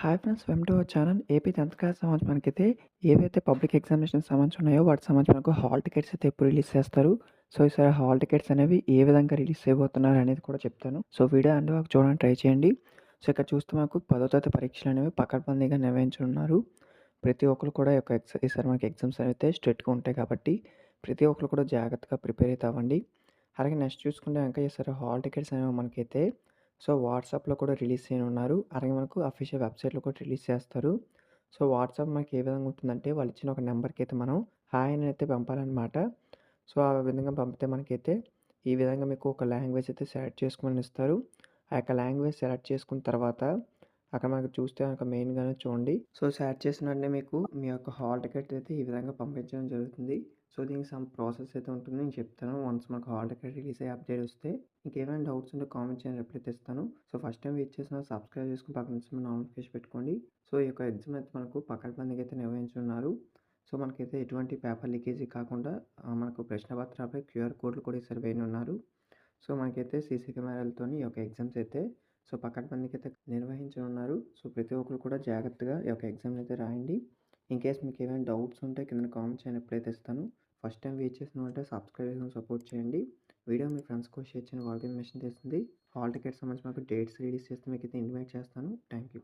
Hi friends, welcome to our channel. AP 10th class సంబంధించి మనకైతే ఏవైతే పబ్లిక్ ఎగ్జామినేషన్స్ సంబంధించి ఉన్నాయో వాటికి సంబంధించి మనకు హాల్ టికెట్స్ అయితే ఎప్పుడు రిలీజ్ చేస్తారు. సో ఈసారి హాల్ టికెట్స్ అనేవి ఏ విధంగా రిలీజ్ చేయబోతున్నారు అనేది కూడా చెప్తాను. సో వీడియో అండ్ వరకు చూడడానికి ట్రై చేయండి. సో ఇక్కడ చూస్తే మనకు 10వ తరగతి పరీక్షలు అనేవి పకడ్బందీగా నిర్వహించనున్నారు. ప్రతి ఒక్కరు కూడా ఈ యొక్క ఈసారి మనకి ఎగ్జామ్స్ అయితే స్ట్రిక్ట్గా ఉంటాయి కాబట్టి ప్రతి ఒక్కరు కూడా జాగ్రత్తగా ప్రిపేర్ అయితే అవ్వండి. అలాగే నెక్స్ట్ చూసుకుంటే కనుక ఈసారి హాల్ టికెట్స్ అనేవి మనకైతే సో వాట్సాప్‌లో కూడా రిలీజ్ చేయనున్నారు. అలాగే మనకు అఫీషియల్ వెబ్‌సైట్‌లో కూడా రిలీజ్ చేస్తారు. సో వాట్సాప్ మనకి ఏ విధంగా ఉంటుందంటే వాళ్ళు ఇచ్చిన ఒక నంబర్‌కైతే మనం హాయ్ అని అయితే పంపాలనమాట. సో ఆ విధంగా పంపితే మనకైతే ఈ విధంగా మీకు ఒక లాంగ్వేజ్ అయితే సెలెక్ట్ చేసుకోమని ఇస్తారు. ఆ యొక్క లాంగ్వేజ్ సెలెక్ట్ చేసుకున్న తర్వాత అక్కడ మనకు చూస్తే గనక మెయిన్‌గానే చూడండి. సో సెలెక్ట్ చేసిన వెంటనే మీకు మీ యొక్క హాల్ టికెట్ అయితే ఈ విధంగా పంపించడం జరుగుతుంది. సో దీనికి సమ్ ప్రాసెస్ అయితే ఉంటుంది. నేను చెప్తాను. వన్స్ మనకు హాల్ టికెట్ రిలీజ్ అయ్యి అప్డేట్ వస్తే ఇంకేమైనా డౌట్స్ ఉంటే కామెంట్ చేయండి, రిప్లై అయితే ఇస్తాను. సో ఫస్ట్ టైం వెయిట్ చేసిన సబ్స్క్రైబ్ చేసుకొని పక్కన వచ్చిన నోటిఫికేషన్ పెట్టుకోండి. సో ఈ యొక్క ఎగ్జామ్ అయితే మనకు పకడ్బందీగా అయితే నిర్వహించున్నారు. సో మనకైతే ఎటువంటి పేపర్ లీకేజీ కాకుండా మనకు ప్రశ్న పత్రాలపై క్యూఆర్ కోడ్లు కూడా ఈసారి వేయనున్నారు. సో మనకైతే సీసీ కెమెరాలతోని ఈ యొక్క ఎగ్జామ్స్ అయితే సో పకడ్బందీగా అయితే నిర్వహించనున్నారు. సో ప్రతి ఒక్కరు కూడా జాగ్రత్తగా ఈ యొక్క ఎగ్జామ్ని అయితే రాయండి. ఇన్‌కేస్ మీకు ఏమైనా డౌట్స్ ఉంటే కింద కామెంట్ చేయండి, రిప్లై అయితే ఇస్తాను. ఫస్ట్ టైం వెయిట్ చేసినవంటే సబ్స్క్రైబ్ చేసుకొని సపోర్ట్ చేయండి. వీడియో మీ ఫ్రెండ్స్ కూడా షేర్ చేయండి, వాళ్ళకి ఇన్ఫర్మేషన్ తెలుస్తుంది. హాల్ టికెట్స్ సంబంధించి మనకు డేట్స్ రిలీజ్ చేస్తే మీకైతే ఇంటిమేట్ చేస్తాను. Thank you.